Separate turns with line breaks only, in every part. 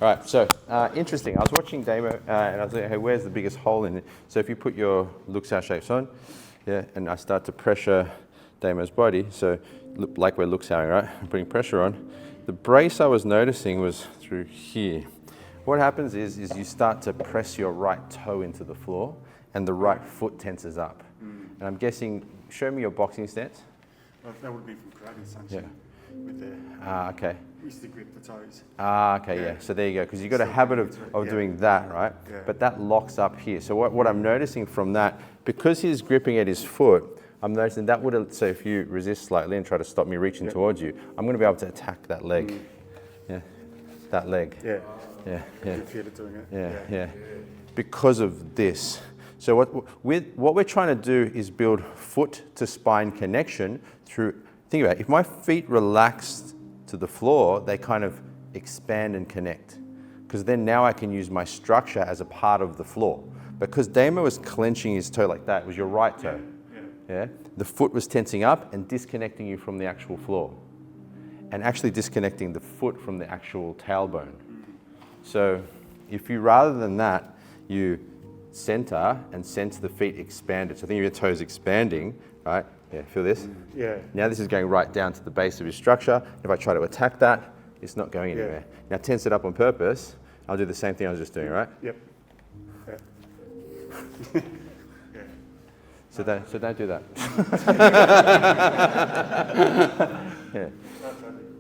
All right, so interesting. I was watching Damo and I was like, hey, where's the biggest hole in it? So if you put your Luxar shapes on, yeah, and I start to pressure Damo's body, so like we're Luxaring, right? I'm putting pressure on. The brace I was noticing was through here. What happens is you start to press your right toe into the floor and the right foot tenses up. And I'm guessing, show me your boxing stance.
Well, that would be from karate, essentially.
Yeah.
With the,
okay.
we used to grip the toes.
Okay, yeah. So there you go, because you've got a habit of doing that, right?
Yeah.
But that locks up here. So what I'm noticing from that, because he's gripping at his foot, I'm noticing that would, so if you resist slightly and try to stop me reaching towards you, I'm going to be able to attack that leg. Yeah, that leg.
Yeah.
Yeah,
You
yeah.
can feel it doing it.
Yeah. Because of this. So what we're trying to do is build foot to spine connection through, think about it, if my feet relaxed to the floor, they kind of expand and connect. Because then now I can use my structure as a part of the floor. Because Damo was clenching his toe like that, it was your right toe. Yeah? The foot was tensing up and disconnecting you from the actual floor. And actually disconnecting the foot from the actual tailbone. So if you, rather than that, you center and sense the feet expanded. So think of your toes expanding, right? Yeah, feel this?
Yeah.
Now this is going right down to the base of your structure. If I try to attack that, it's not going anywhere. Now tense it up on purpose. I'll do the same thing I was just doing, right?
Yep. Yeah. Yeah.
So don't do that. Yeah.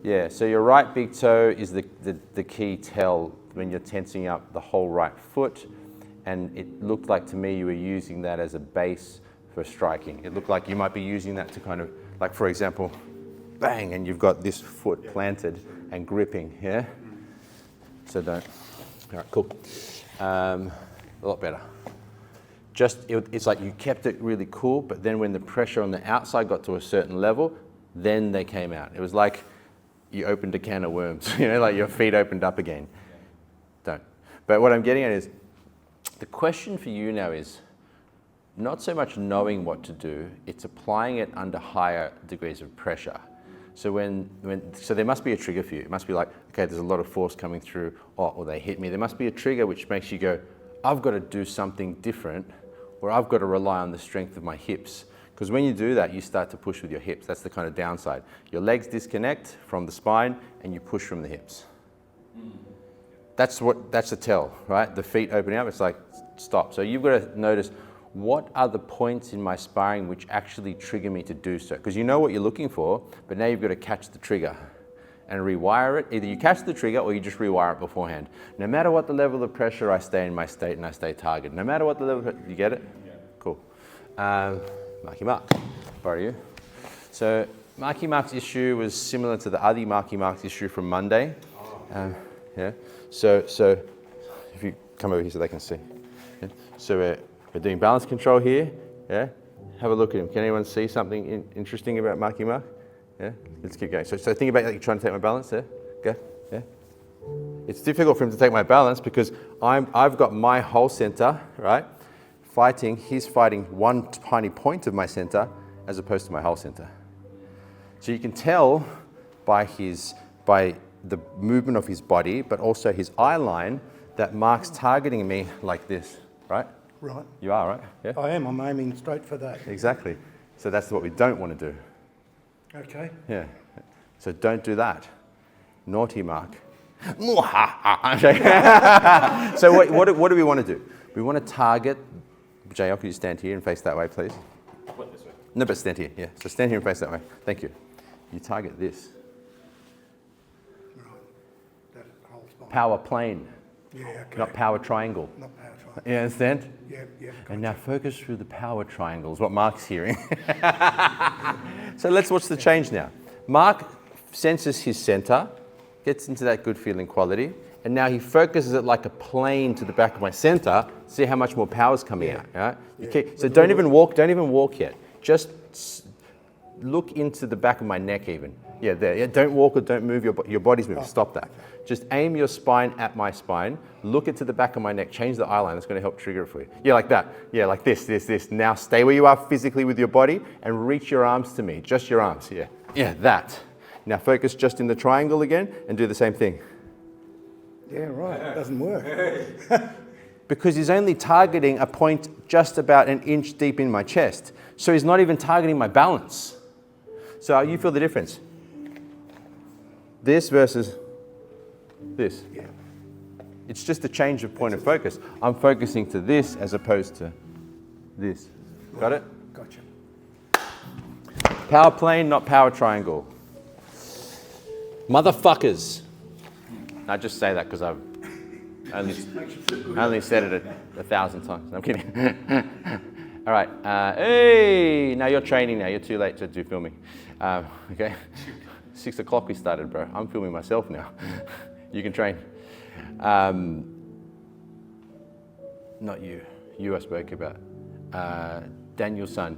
Yeah, so your right big toe is the key tell when you're tensing up the whole right foot. And it looked like to me you were using that as a base for striking. It looked like you might be using that to kind of, like for example, bang, and you've got this foot planted and gripping, yeah? So don't. All right, cool. A lot better. It's like you kept it really cool, but then when the pressure on the outside got to a certain level, then they came out. It was like you opened a can of worms, you know, like your feet opened up again. Don't. But what I'm getting at is, the question for you now is not so much knowing what to do, it's applying it under higher degrees of pressure. So so there must be a trigger for you. It must be like, okay, there's a lot of force coming through, or they hit me. There must be a trigger which makes you go, I've got to do something different, or I've got to rely on the strength of my hips. Because when you do that, you start to push with your hips. That's the kind of downside. Your legs disconnect from the spine and you push from the hips. That's a tell, right? The feet opening up, it's like, stop. So you've got to notice, what are the points in my sparring which actually trigger me to do so? Because you know what you're looking for, but now you've got to catch the trigger and rewire it. Either you catch the trigger or you just rewire it beforehand. No matter what the level of pressure, I stay in my state and I stay targeted. No matter what the level of, you get it? Yeah. Cool. Marky Mark, borrow you. So Marky Mark's issue was similar to the other Marky Mark's issue from Monday. Yeah. So if you come over here so they can see. Yeah. So we're doing balance control here. Yeah. Have a look at him. Can anyone see something interesting about Marky Mark? Yeah. Let's keep going. So think about like trying to take my balance there. Go. Yeah. It's difficult for him to take my balance because I've got my whole center, right? He's fighting one tiny point of my center as opposed to my whole center. So you can tell by the movement of his body, but also his eye line, that Mark's targeting me like this, right?
Right.
You are, right? Yeah.
I am. I'm aiming straight for that.
Exactly. So that's what we don't want to do.
Okay.
Yeah. So don't do that. Naughty Mark. So what do we want to do? We want to target. JL, could you stand here and face that way, please?
What, this way?
No, but stand here. Yeah. So stand here and face that way. Thank you. You target this.
Right. That whole spine.
Power plane,
Yeah, okay.
not power triangle.
Not power triangle.
You understand?
Yeah.
And now focus through the power triangles, what Mark's hearing. So let's watch the change now. Mark senses his center, gets into that good feeling quality, and now he focuses it like a plane to the back of my center. See how much more power's coming out, right? So don't even walk yet. Just look into the back of my neck even. Yeah, there. Yeah, don't walk or don't move, your body's moving. Stop that. Just aim your spine at my spine. Look it to the back of my neck. Change the eye line. That's going to help trigger it for you. Yeah, like that. Yeah, like this. Now stay where you are physically with your body and reach your arms to me. Just your arms. Yeah, that. Now focus just in the triangle again and do the same thing.
Yeah, right. It doesn't work.
Because he's only targeting a point just about an inch deep in my chest. So he's not even targeting my balance. So you feel the difference? This versus this.
Yeah.
It's just a change of point of focus. I'm focusing to this as opposed to this. Got it?
Gotcha.
Power plane, not power triangle. Motherfuckers. I just say that because I've only said it 1,000 times. I'm kidding. All right. Hey, now you're training now. You're too late to do filming. Okay. 6 o'clock we started, bro. I'm filming myself now. You can train. Not you. You I spoke about. Daniel's son.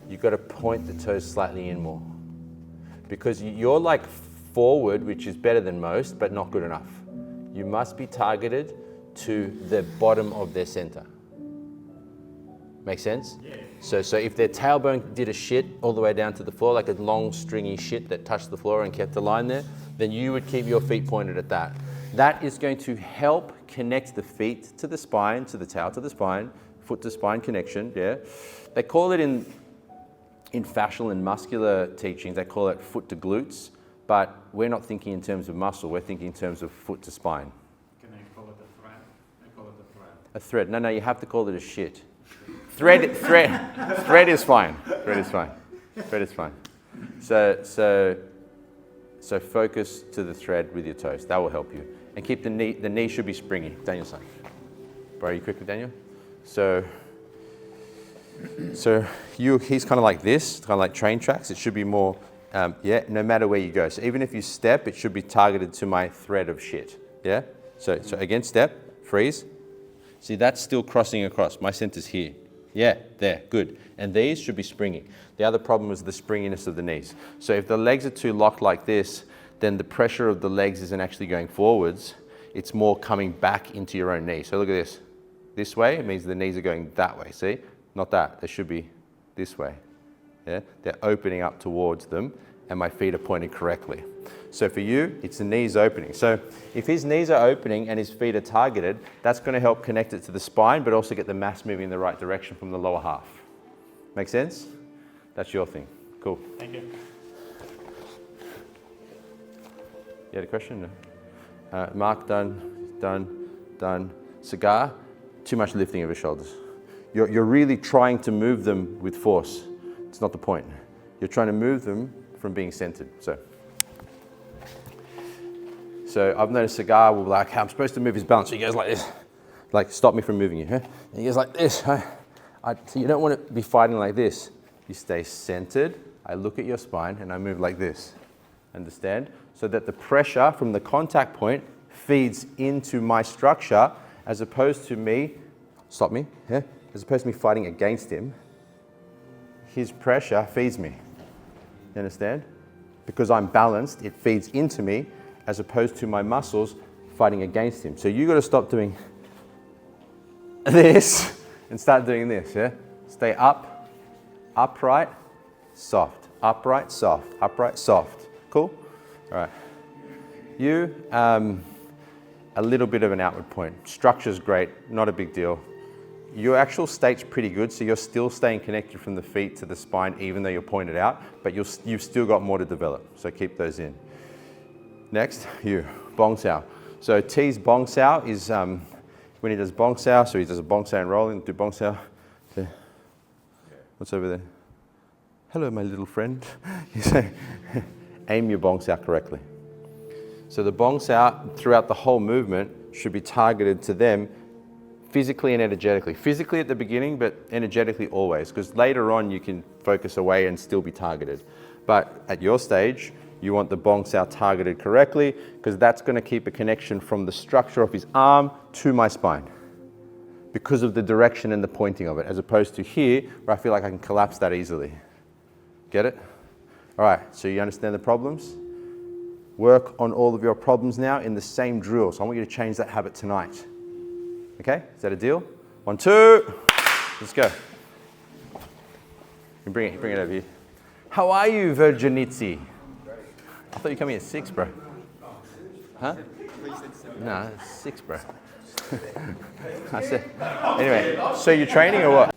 You've got to point the toes slightly in more. Because you're like forward, which is better than most, but not good enough. You must be targeted to the bottom of their center. Make sense? Yeah. So if their tailbone did a shit all the way down to the floor, like a long stringy shit that touched the floor and kept the line there, then you would keep your feet pointed at that. That is going to help connect the feet to the spine, to the tail to the spine, foot to spine connection, yeah? They call it in fascial and muscular teachings, they call it foot to glutes, but we're not thinking in terms of muscle, we're thinking in terms of foot to spine.
Can they call it a thread? I call it a thread.
A thread, no, you have to call it a shit. Thread is fine, thread is fine, thread is fine. So focus to the thread with your toes, that will help you. And keep the knee should be springy. Daniel's son. Bro, are you quick with Daniel? So he's kind of like this, kind of like train tracks. It should be more, no matter where you go. So even if you step, it should be targeted to my thread of shit, yeah? So again, step, freeze. See, that's still crossing across. My center's here. Yeah, there, good. And these should be springy. The other problem is the springiness of the knees. So if the legs are too locked like this, then the pressure of the legs isn't actually going forwards. It's more coming back into your own knee. So look at this. This way, it means the knees are going that way, see? Not that, they should be this way. Yeah? They're opening up towards them and my feet are pointed correctly. So for you, it's the knees opening. So if his knees are opening and his feet are targeted, that's going to help connect it to the spine, but also get the mass moving in the right direction from the lower half. Make sense? That's your thing. Cool.
Thank you.
You had a question? No? Mark, done. Cigar, too much lifting of his shoulders. You're really trying to move them with force. It's not the point. You're trying to move them from being centered. So I've noticed Cigar will be like, I'm supposed to move his balance. So he goes like this, like stop me from moving you. Huh? And he goes like this. So you don't want to be fighting like this. You stay centered. I look at your spine and I move like this. Understand? So that the pressure from the contact point feeds into my structure as opposed to me, stop me, yeah? As opposed to me fighting against him. His pressure feeds me. You understand? Because I'm balanced, it feeds into me as opposed to my muscles fighting against him. So you got to stop doing this and start doing this, yeah? Stay up, upright, soft, upright, soft, upright, soft. Cool? All right. You, a little bit of an outward point. Structure's great, not a big deal. Your actual state's pretty good, so you're still staying connected from the feet to the spine, even though you're pointed out, but you've still got more to develop, so keep those in. Next, you, Bong Sao. So T's Bong Sao is when he does Bong Sao, so he does a Bong Sao and rolling, do Bong Sao. So, what's over there? Hello, my little friend. You say, aim your Bong Sao correctly. So the Bong Sao throughout the whole movement should be targeted to them physically and energetically. Physically at the beginning, but energetically always, because later on you can focus away and still be targeted. But at your stage, you want the Bong Sao targeted correctly, because that's going to keep a connection from the structure of his arm to my spine, because of the direction and the pointing of it, as opposed to here, where I feel like I can collapse that easily. Get it? All right, so you understand the problems? Work on all of your problems now in the same drill. So I want you to change that habit tonight. Okay, is that a deal? 1, 2, let's go. You bring it over here. How are you, Virginitzi? I thought you were coming at 6, bro. Huh? No, it's 6, bro. I said, anyway, so you're training or what?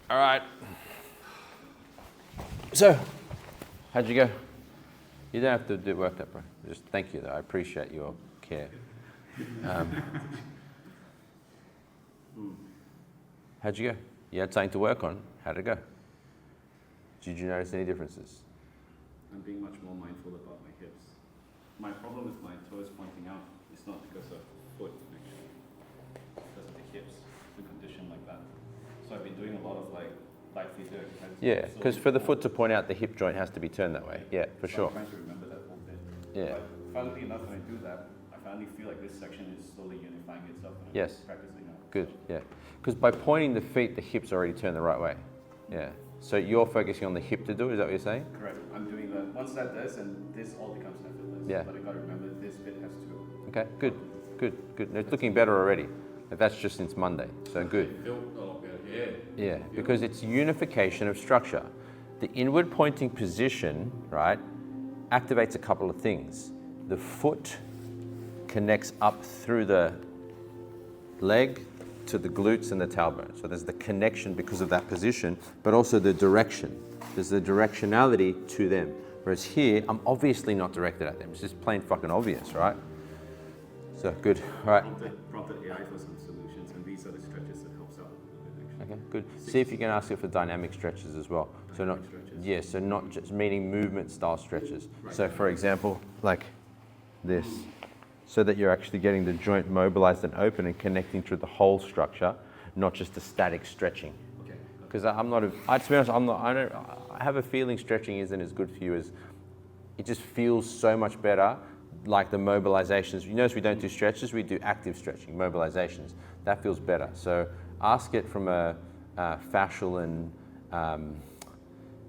All right. So, how'd you go? You don't have to do work that, bro. Just thank you, though. I appreciate your care. How'd you go? You had something to work on. How'd it go? Did you notice any differences?
I'm being much more mindful about my hips. My problem with my toes pointing out is not because of foot, actually. Because of the hips, the condition like that. So I've been doing a lot of like light physio exercises.
Yeah, because for the foot to point out, the hip joint has to be turned that way. Yeah, for sure.
I'm trying to remember that whole bit.
Yeah.
But funnily enough, when I do that, I finally feel like this section is slowly unifying itself. And
Yes.
I'm practicing now.
Good, yeah. Because by pointing the feet, the hips already turn the right way. Yeah. So you're focusing on the hip to do it, is that what you're saying?
Correct. I'm doing that. Once that does, and this all becomes effortless.
Yeah.
But I gotta remember this bit has to.
Okay, good, good, good. It's looking better already. Like that's just since Monday, so good.
It felt a lot better, yeah.
Yeah, because it's unification of structure. The inward pointing position, right, activates a couple of things. The foot connects up through the leg to the glutes and the tailbone. So there's the connection because of that position, but also the direction. There's the directionality to them. Whereas here, I'm obviously not directed at them. It's just plain fucking obvious, right? So good, all right.
Prompted AI for some solutions, and these are the stretches that helps out a little bit actually.
Okay, good. See if you can ask it for dynamic stretches as well. So not,
Stretches.
yeah, so not just meaning movement style stretches. So for example, like this, so that you're actually getting the joint mobilized and open and connecting to the whole structure, not just a static stretching.
Okay.
Because I'm not, to be honest, I have a feeling stretching isn't as good for you as, it just feels so much better, like the mobilizations. You notice we don't do stretches, we do active stretching, mobilizations. That feels better. So ask it from a fascial and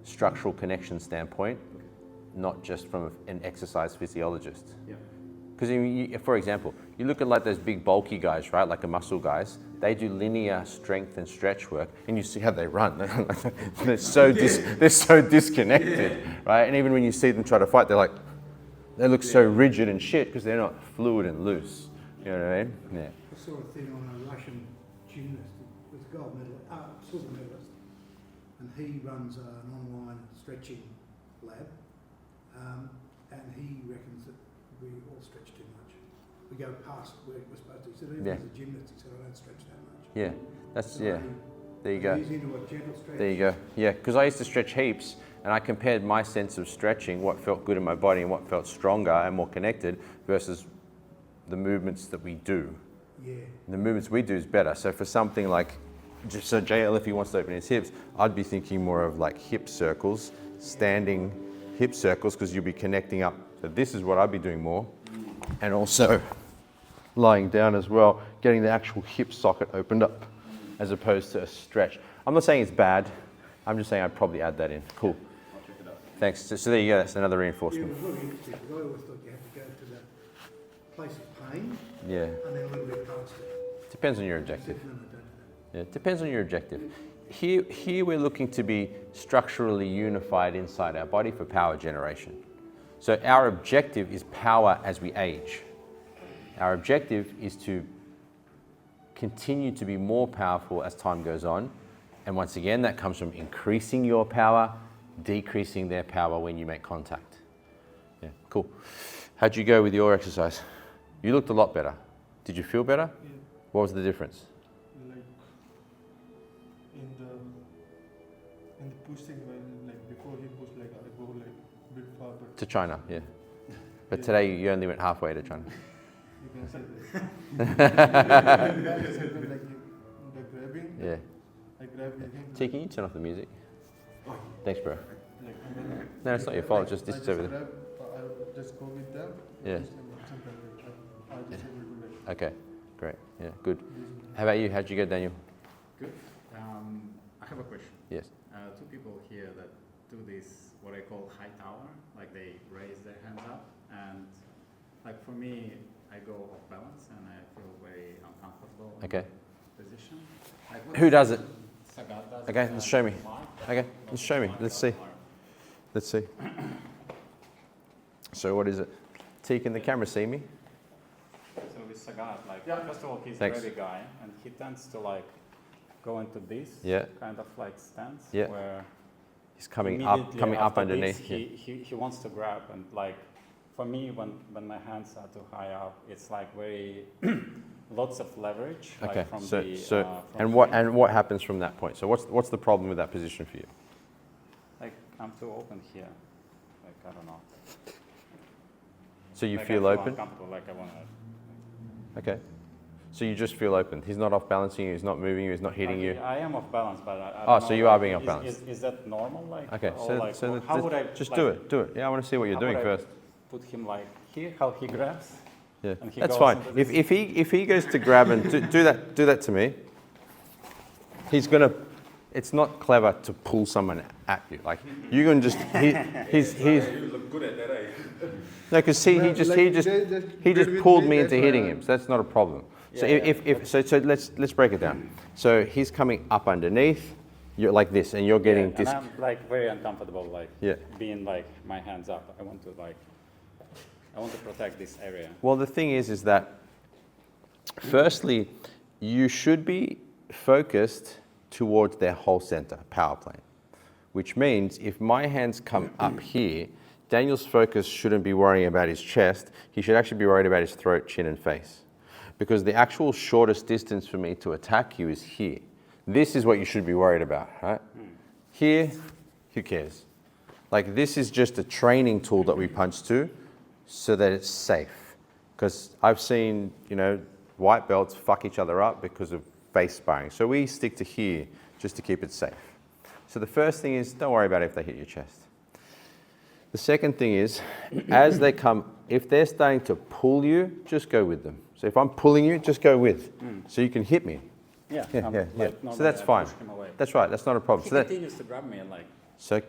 structural connection standpoint, not just from an exercise physiologist.
Yeah.
Because for example, you look at like those big bulky guys, right? Like the muscle guys, they do linear strength and stretch work, and you see how they run. they're so disconnected, right? And even when you see them try to fight, they look so rigid and shit because they're not fluid and loose. You know what I mean? Yeah.
I saw a thing on a Russian gymnast, was a gold medalist, silver medalist, and he runs an online stretching lab, and he reckons that we all stretch too much. We go past where we're supposed to. He said, even
Yeah.
as a gymnast, he said, I don't stretch that much.
Yeah, that's,
So
yeah. There you go.
He's into a gentle stretch.
There you go. Yeah, because I used to stretch heaps, and I compared my sense of stretching, what felt good in my body and what felt stronger and more connected, versus the movements that we do.
Yeah.
And the movements we do is better. So for something like, so JL, if he wants to open his hips, I'd be thinking more of like hip circles, standing hip circles, because you'll be connecting up. So this is what I'd be doing more. And also lying down as well, getting the actual hip socket opened up, as opposed to a stretch. I'm not saying it's bad. I'm just saying I'd probably add that in. Cool.
I'll check it out.
Thanks. So there you go. That's another
Yeah, it
reinforcement.
was really interesting, because I always thought you had to go to the place of pain
Yeah.
and then a little bit past it.
Depends on your
I said,
objective.
no, don't do that.
Yeah, it depends on your objective. Here we're looking to be structurally unified inside our body for power generation. So our objective is power as we age. Our objective is to continue to be more powerful as time goes on. And once again, that comes from increasing your power, decreasing their power when you make contact. Yeah, cool. How'd you go with your exercise? You looked a lot better. Did you feel better?
Yeah,
What was the difference?
like in the pushing, when like before he pushed, like I go like a bit far, but
To China, yeah. But
Yeah.
today you only went halfway to China.
you can say that. Like the grabbing,
Yeah.
I grab him.
T, can you turn off the music? Thanks, bro.
Like, and then
No, it's not your fault. Just
I
this is over there.
grab, I just go with them.
Yeah.
Sometimes I just able to like
Okay, great. Yeah, good.
use
How about you? How'd you go, Daniel?
Good. I have a question.
Yes.
Two people here that do this, what I call high tower, like they raise their hands up, and like for me, I go off balance and I feel very uncomfortable in
Okay.
that position. Like
Who does it?
Sagat does
Okay,
it,
let's show me.
Mark.
Okay, let's show me. Let's see.
Mark.
Let's see. So what is it? T, can the camera see me?
So with Sagat, like, first of all, he's
Thanks.
a ready guy, and he tends to like go into this
Yeah.
kind of like stance
Yeah.
where
He's coming
immediately
up
after
underneath.
this, he wants to grab, and like for me, when my hands are too high up, it's like very lots of leverage.
Okay.
Like from
So
the,
so
from
and
the-
what happens from that point? So what's the problem with that position for you?
like I'm too open here. Like I don't know.
So you
Like,
feel
I
open?
uncomfortable. Like I want to.
Okay. So you just feel open. He's not off balancing you. He's not moving you. He's not hitting you.
I am off balance, but I
Oh,
don't
so
know,
you are
like,
being off balance.
Is that normal? Like,
Okay.
or
So
like,
so
or how would I
just
like,
do it. Do it. Yeah, I want to see what you're
how
doing
would I
first.
Put him like here, how he grabs.
Yeah,
and he
that's
goes
fine.
into
If he goes to grab and do that to me, he's gonna. It's not clever to pull someone at you. Like you can just he's
You look good at that, eh?
no, because he just pulled me into hitting him. So that's not a problem. So so let's break it down. So he's coming up underneath. You're like this, and you're getting
and I'm like very uncomfortable, like
Yeah.
being like my hands up. I want to protect this area.
Well, the thing is that firstly, you should be focused towards their whole center, power plane, which means if my hands come up here, Daniel's focus shouldn't be worrying about his chest. He should actually be worried about his throat, chin, and face. Because the actual shortest distance for me to attack you is here. This is what you should be worried about, right? Here, who cares? Like this is just a training tool that we punch to so that it's safe. Because I've seen, white belts fuck each other up because of face sparring. So we stick to here just to keep it safe. So the first thing is, don't worry about it if they hit your chest. The second thing is, as they come, if they're starting to pull you, just go with them. So if I'm pulling you, just go with. So you can hit me.
Yeah,
Yeah.
normally
So that's
I
fine.
push him away.
That's right, that's not a problem.
He
So,
continues to grab me and like.
so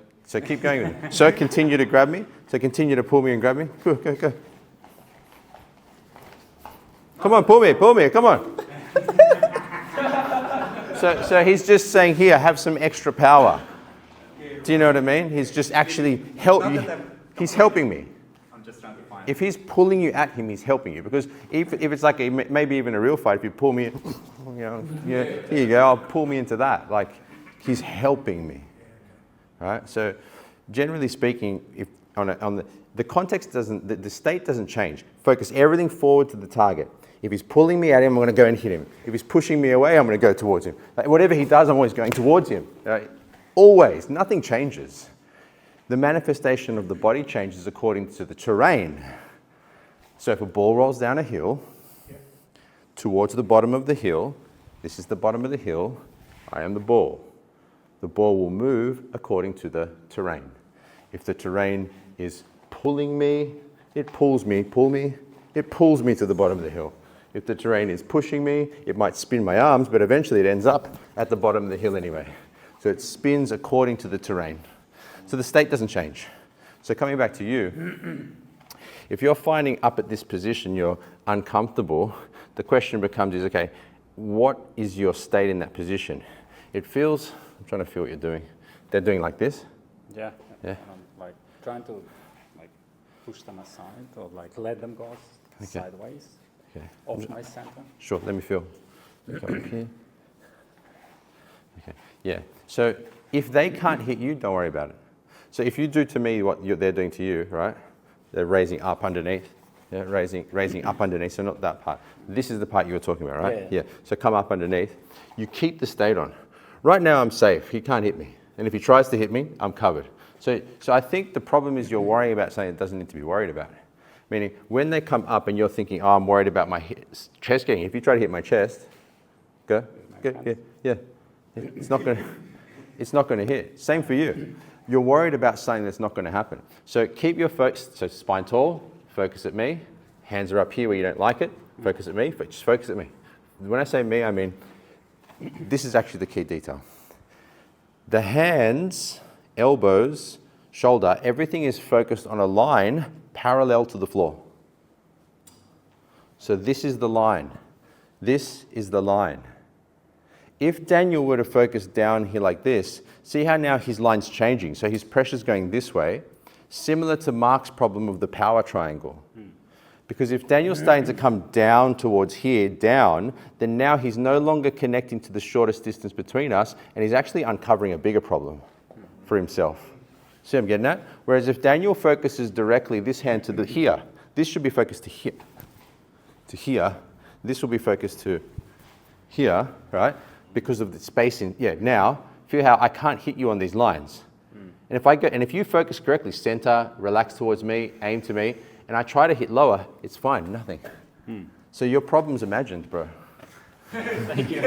keep going with it. So continue to grab me. So continue to pull me and grab me. Go. Come on, pull me, come on. So he's just saying, here, have some extra power. Do you know what I mean? He's just actually he's helping me.
I'm just trying to find.
If he's pulling you at him, he's helping you. Because if it's like maybe even a real fight, if you pull me, yeah, here you go, I'll pull me into that. Like, he's helping me, right? So, generally speaking, if the context doesn't, the state doesn't change. Focus everything forward to the target. If he's pulling me at him, I'm going to go and hit him. If he's pushing me away, I'm going to go towards him. Like, whatever he does, I'm always going towards him. Right? Always, nothing changes. The manifestation of the body changes according to the terrain. So if a ball rolls down a hill, towards the bottom of the hill, this is the bottom of the hill, I am the ball. The ball will move according to the terrain. If the terrain is pulling me, it pulls me, it pulls me to the bottom of the hill. If the terrain is pushing me, it might spin my arms, but eventually it ends up at the bottom of the hill anyway. So it spins according to the terrain. So the state doesn't change. So coming back to you, if you're finding up at this position you're uncomfortable, the question becomes okay, what is your state in that position? It feels, I'm trying to feel what you're doing. They're doing like this?
Yeah.
Yeah.
And I'm like trying to like push them aside or like let them go sideways
Okay.
off my center.
Sure, let me feel. Come up here. Okay, yeah. So if they can't hit you, don't worry about it. So if you do to me what they're doing to you, right? They're raising up underneath. Yeah, raising up underneath, so not that part. This is the part you were talking about, right?
Yeah.
So come up underneath. You keep the state on. Right now I'm safe. He can't hit me. And if he tries to hit me, I'm covered. So I think the problem is you're worrying about something that doesn't need to be worried about. Meaning, when they come up and you're thinking, oh, I'm worried about my chest getting, if you try to hit my chest, go, yeah. It's not going to hit. Same for you. You're worried about something that's not going to happen. So keep your focus, so spine tall, focus at me. Hands are up here where you don't like it, focus at me, just focus at me. When I say me, I mean, this is actually the key detail. The hands, elbows, shoulder, everything is focused on a line parallel to the floor. So this is the line. This is the line. If Daniel were to focus down here like this, see how now his line's changing. So his pressure's going this way. Similar to Mark's problem of the power triangle. Because if Daniel's starting to come down towards here, down, then now he's no longer connecting to the shortest distance between us, and he's actually uncovering a bigger problem for himself. See what I'm getting at? Whereas if Daniel focuses directly this hand to the here, this should be focused to here. To here. This will be focused to here, right? Because of the spacing. Yeah, now, feel how I can't hit you on these lines. And if you focus correctly, center, relax towards me, aim to me, and I try to hit lower, it's fine, nothing. So your problem's imagined, bro.
Thank you.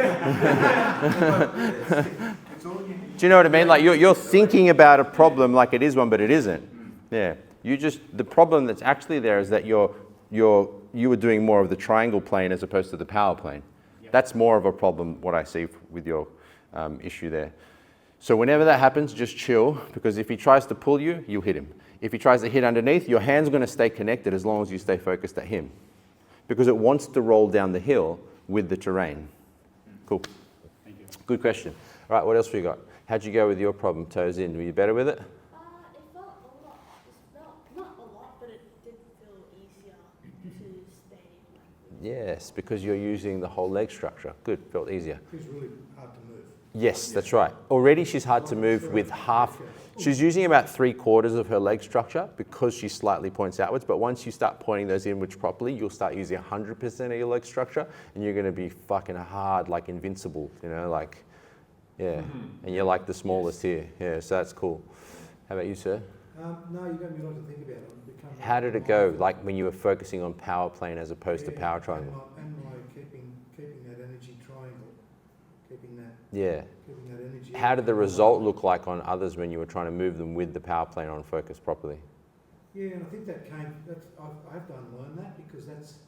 Do you know what I mean? Like you're thinking about a problem like it is one, but it isn't. Yeah. The problem that's actually there is that you were doing more of the triangle plane as opposed to the power plane.
Yep.
That's more of a problem, what I see with your issue there. So whenever that happens, just chill, because if he tries to pull you, you'll hit him. If he tries to hit underneath, your hand's going to stay connected as long as you stay focused at him, because it wants to roll down the hill with the terrain. Cool.
Thank you.
Good question. All right, what else we got? How'd you go with your problem, toes in? Were you better with it?
It felt a lot. It felt not a lot, but it did feel easier to stay.
Yes, because you're using the whole leg structure. Good, felt easier.
It's really hard to move.
Yes, that's right. Already she's hard to move with half. She's using about 3/4 of her leg structure because she slightly points outwards, but once you start pointing those inwards properly, you'll start using 100% of your leg structure, and you're going to be fucking hard, like invincible, you know, like, yeah. And you're like the smallest here. Yeah, so that's cool. How about you, sir?
No, you gave me a lot to think about.
How did it go, like when you were focusing on power plane as opposed to power triangle?
And my keeping that energy triangle, keeping that
Yeah.
energy.
How did the result look like on others when you were trying to move them with the power plane on focus properly?
Yeah, and I think I have to unlearn that, because that's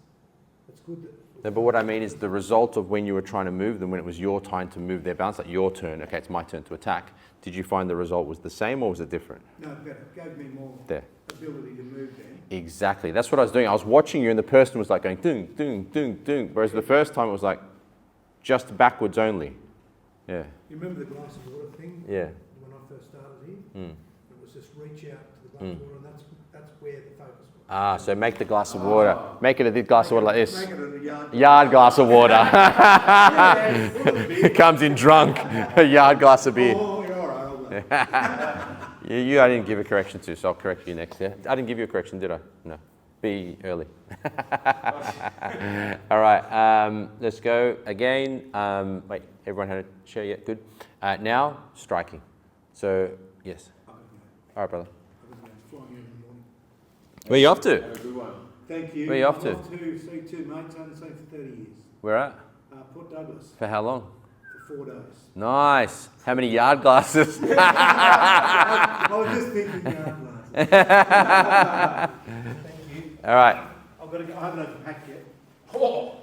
good.
No, but what I mean is the result of when you were trying to move them, when it was your time to move their balance, like your turn, okay, it's my turn to attack, did you find the result was the same or was it different?
No, better. It gave me more
There.
ability to move then.
Exactly. That's what I was doing. I was watching you and the person was like going doong, doong, doong, doong. Whereas the first time it was like just backwards only. Yeah.
You remember the glass of water thing?
Yeah.
When I first started here?
Mm.
It was just reach out to the glass of water, and that's where the focus was.
Ah, so make the glass of water. Make it a big glass of water like this.
Make it a yard.
Yard glass of water. It comes in drunk. A yard glass of beer.
Oh, you're all right. I'll go.
You I didn't give a correction to, so I'll correct you next. Yeah? I didn't give you a correction, did I? No. Be early. All right, let's go again. Wait, everyone had a share yet? Good. Now, striking. So, yes. All right, brother.
Flying in the morning.
Where are you off to?
Have a good one.
Thank you.
Where are you off to?
I'm off to see two mates I haven't seen for 30 years.
Where at?
Port Douglas
For how long?
for 4 days.
Nice. How many yard glasses?
I was just thinking yard glasses. Thank you.
All right.
I've got to go. I haven't unpacked yet.
Oh,